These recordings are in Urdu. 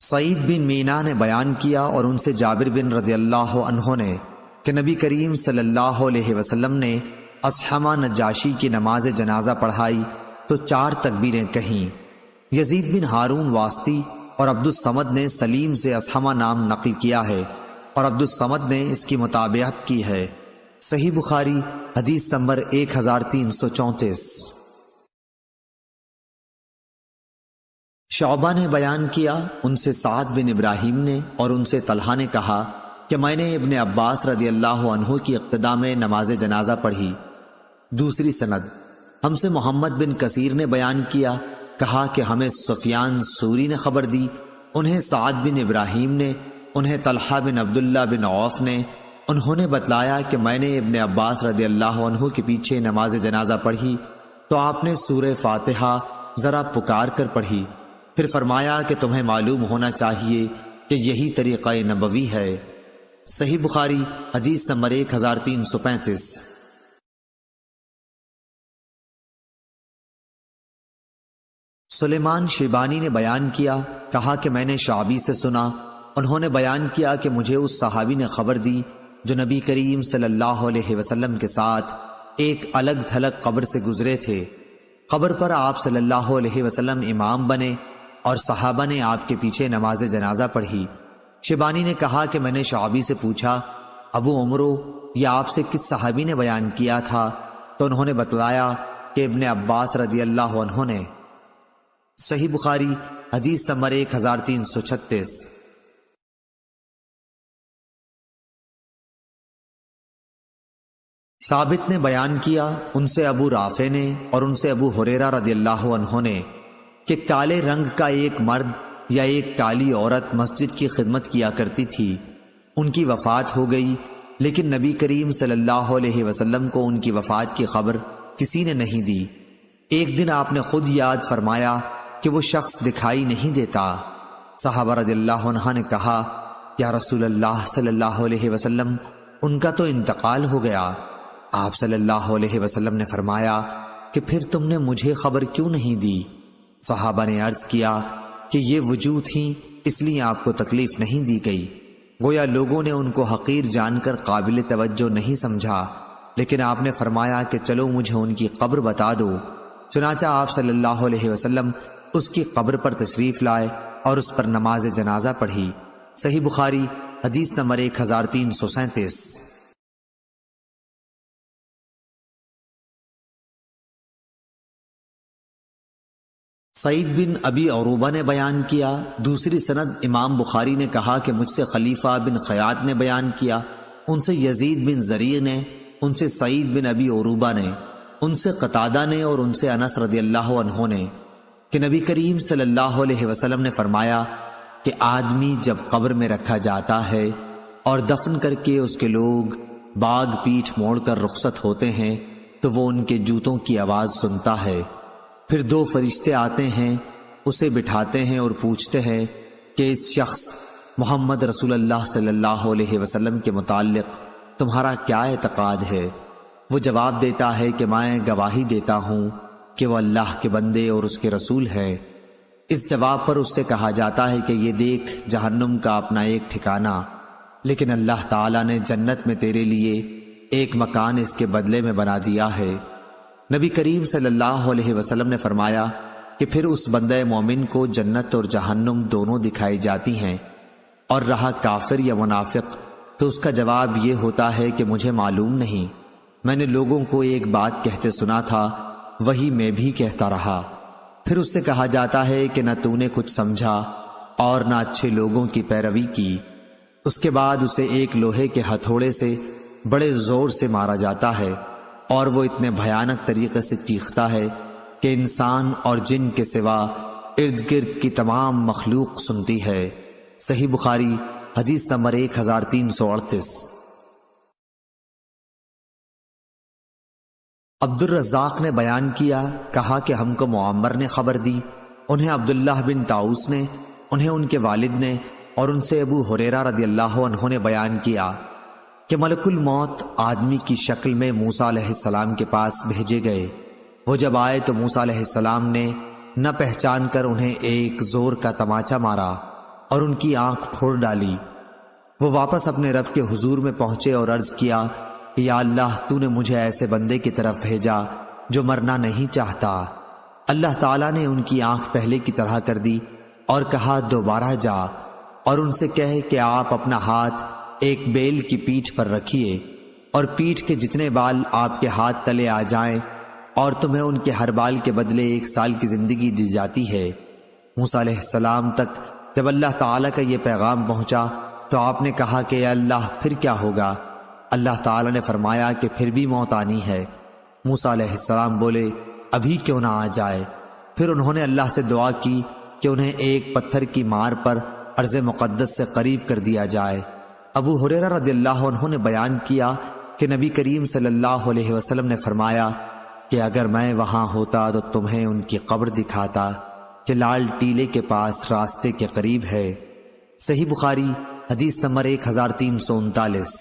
سعید بن مینا نے بیان کیا اور ان سے جابر بن رضی اللہ عنہ نے کہ نبی کریم صلی اللہ علیہ وسلم نے اصحمہ نجاشی کی نماز جنازہ پڑھائی تو 4 تکبیریں کہیں۔ یزید بن ہارون واسطی اور عبد الصمد نے سلیم سے اصحمہ نام نقل کیا ہے اور عبد الصمد نے اس کی متابعت کی ہے۔ صحیح بخاری حدیث نمبر 1334۔ شعبہ نے بیان کیا ان سے سعد بن ابراہیم نے اور ان سے طلحہ نے کہا کہ میں نے ابن عباس رضی اللہ عنہ کی اقتداء میں نماز جنازہ پڑھی۔ دوسری سند ہم سے محمد بن کثیر نے بیان کیا، کہا کہ ہمیں سفیان سوری نے خبر دی، انہیں سعد بن ابراہیم نے، انہیں طلحہ بن عبداللہ بن عوف نے، انہوں نے بتلایا کہ میں نے ابن عباس رضی اللہ عنہ کے پیچھے نماز جنازہ پڑھی تو آپ نے سورہ فاتحہ ذرا پکار کر پڑھی، پھر فرمایا کہ تمہیں معلوم ہونا چاہیے کہ یہی طریقہ نبوی ہے۔ صحیح بخاری حدیث نمبر 1335۔ سلیمان شیبانی نے بیان کیا، کہا کہ میں نے شعبی سے سنا، انہوں نے بیان کیا کہ مجھے اس صحابی نے خبر دی جو نبی کریم صلی اللہ علیہ وسلم کے ساتھ ایک الگ تھلگ قبر سے گزرے تھے۔ قبر پر آپ صلی اللہ علیہ وسلم امام بنے اور صحابہ نے آپ کے پیچھے نماز جنازہ پڑھی۔ شیبانی نے کہا کہ میں نے شعبی سے پوچھا، ابو عمرو یہ آپ سے کس صحابی نے بیان کیا تھا؟ تو انہوں نے بتلایا کہ ابن عباس رضی اللہ عنہ نے۔ صحیح بخاری حدیث نمبر 1336۔ ثابت نے بیان کیا ان سے ابو رافع نے اور ان سے ابو ہریرہ رضی اللہ عنہ نے کہ کالے رنگ کا ایک مرد یا ایک کالی عورت مسجد کی خدمت کیا کرتی تھی، ان کی وفات ہو گئی، لیکن نبی کریم صلی اللہ علیہ وسلم کو ان کی وفات کی خبر کسی نے نہیں دی۔ ایک دن آپ نے خود یاد فرمایا کہ وہ شخص دکھائی نہیں دیتا۔ صحابہ رضی اللہ عنہ نے کہا، یا رسول اللہ صلی اللہ علیہ وسلم ان کا تو انتقال ہو گیا۔ آپ صلی اللہ علیہ وسلم نے فرمایا کہ پھر تم نے مجھے خبر کیوں نہیں دی؟ صحابہ نے عرض کیا کہ یہ وجوہ تھیں اس لیے آپ کو تکلیف نہیں دی گئی۔ گویا لوگوں نے ان کو حقیر جان کر قابل توجہ نہیں سمجھا، لیکن آپ نے فرمایا کہ چلو مجھے ان کی قبر بتا دو۔ چنانچہ آپ صلی اللہ علیہ وسلم اس کی قبر پر تشریف لائے اور اس پر نماز جنازہ پڑھی۔ صحیح بخاری حدیث نمبر 1337۔ سعید بن ابی عروبہ نے بیان کیا، دوسری سند امام بخاری نے کہا کہ مجھ سے خلیفہ بن خیاط نے بیان کیا، ان سے یزید بن زریع نے، ان سے سعید بن ابی عروبہ نے، ان سے قتادہ نے اور ان سے انس رضی اللہ عنہ نے کہ نبی کریم صلی اللہ علیہ وسلم نے فرمایا کہ آدمی جب قبر میں رکھا جاتا ہے اور دفن کر کے اس کے لوگ باغ پیٹھ موڑ کر رخصت ہوتے ہیں تو وہ ان کے جوتوں کی آواز سنتا ہے، پھر 2 فرشتے آتے ہیں، اسے بٹھاتے ہیں اور پوچھتے ہیں کہ اس شخص محمد رسول اللہ صلی اللہ علیہ وسلم کے متعلق تمہارا کیا اعتقاد ہے؟ وہ جواب دیتا ہے کہ میں گواہی دیتا ہوں کہ وہ اللہ کے بندے اور اس کے رسول ہے۔ اس جواب پر اس سے کہا جاتا ہے کہ یہ دیکھ جہنم کا اپنا ایک ٹھکانہ، لیکن اللہ تعالیٰ نے جنت میں تیرے لیے ایک مکان اس کے بدلے میں بنا دیا ہے۔ نبی کریم صلی اللہ علیہ وسلم نے فرمایا کہ پھر اس بندہ مومن کو جنت اور جہنم دونوں دکھائی جاتی ہیں، اور رہا کافر یا منافق تو اس کا جواب یہ ہوتا ہے کہ مجھے معلوم نہیں، میں نے لوگوں کو ایک بات کہتے سنا تھا، وہی میں بھی کہتا رہا۔ پھر اس سے کہا جاتا ہے کہ نہ تو نے کچھ سمجھا اور نہ اچھے لوگوں کی پیروی کی۔ اس کے بعد اسے ایک لوہے کے ہتھوڑے سے بڑے زور سے مارا جاتا ہے اور وہ اتنے بھیانک طریقے سے چیختا ہے کہ انسان اور جن کے سوا ارد گرد کی تمام مخلوق سنتی ہے۔ صحیح بخاری حدیث نمبر 1338۔ عبد الرزاق نے بیان کیا، کہا کہ ہم کو معمر نے خبر دی، انہیں عبداللہ بن طاؤس نے، انہیں ان کے والد نے اور ان سے ابو ہریرہ رضی اللہ عنہ نے بیان کیا کہ ملک الموت آدمی کی شکل میں موسیٰ علیہ السلام کے پاس بھیجے گئے۔ وہ جب آئے تو موسیٰ علیہ السلام نے نہ پہچان کر انہیں ایک زور کا تماچا مارا اور ان کی آنکھ پھوڑ ڈالی۔ وہ واپس اپنے رب کے حضور میں پہنچے اور عرض کیا کہ یا اللہ، تو نے مجھے ایسے بندے کی طرف بھیجا جو مرنا نہیں چاہتا۔ اللہ تعالیٰ نے ان کی آنکھ پہلے کی طرح کر دی اور کہا دوبارہ جا اور ان سے کہے کہ آپ اپنا ہاتھ ایک بیل کی پیٹھ پر رکھیے اور پیٹھ کے جتنے بال آپ کے ہاتھ تلے آ جائیں اور تمہیں ان کے ہر بال کے بدلے 1 سال کی زندگی دی جاتی ہے۔ موسیٰ علیہ السلام تک جب اللہ تعالیٰ کا یہ پیغام پہنچا تو آپ نے کہا کہ اے اللہ پھر کیا ہوگا؟ اللہ تعالیٰ نے فرمایا کہ پھر بھی موت آنی ہے۔ موسیٰ علیہ السلام بولے ابھی کیوں نہ آ جائے؟ پھر انہوں نے اللہ سے دعا کی کہ انہیں ایک پتھر کی مار پر ارض مقدس سے قریب کر دیا جائے۔ ابو ہریرہ رضی اللہ عنہ نے بیان کیا کہ نبی کریم صلی اللہ علیہ وسلم نے فرمایا کہ اگر میں وہاں ہوتا تو تمہیں ان کی قبر دکھاتا کہ لال ٹیلے کے پاس راستے کے قریب ہے۔ صحیح بخاری حدیث نمبر 1339۔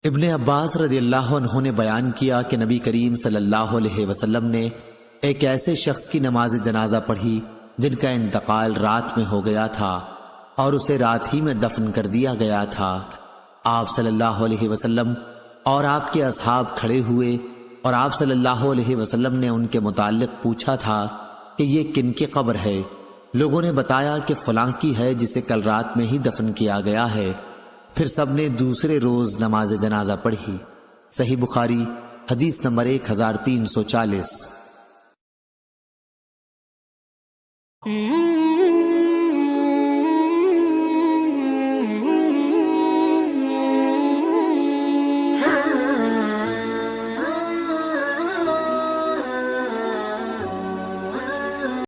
ابن عباس رضی اللہ عنہ نے بیان کیا کہ نبی کریم صلی اللہ علیہ وسلم نے ایک ایسے شخص کی نماز جنازہ پڑھی جن کا انتقال رات میں ہو گیا تھا اور اسے رات ہی میں دفن کر دیا گیا تھا۔ آپ صلی اللہ علیہ وسلم اور آپ کے اصحاب کھڑے ہوئے اور آپ صلی اللہ علیہ وسلم نے ان کے متعلق پوچھا تھا کہ یہ کن کی قبر ہے؟ لوگوں نے بتایا کہ فلاں کی ہے جسے کل رات میں ہی دفن کیا گیا ہے۔ پھر سب نے دوسرے روز نماز جنازہ پڑھی۔ صحیح بخاری حدیث نمبر 1340۔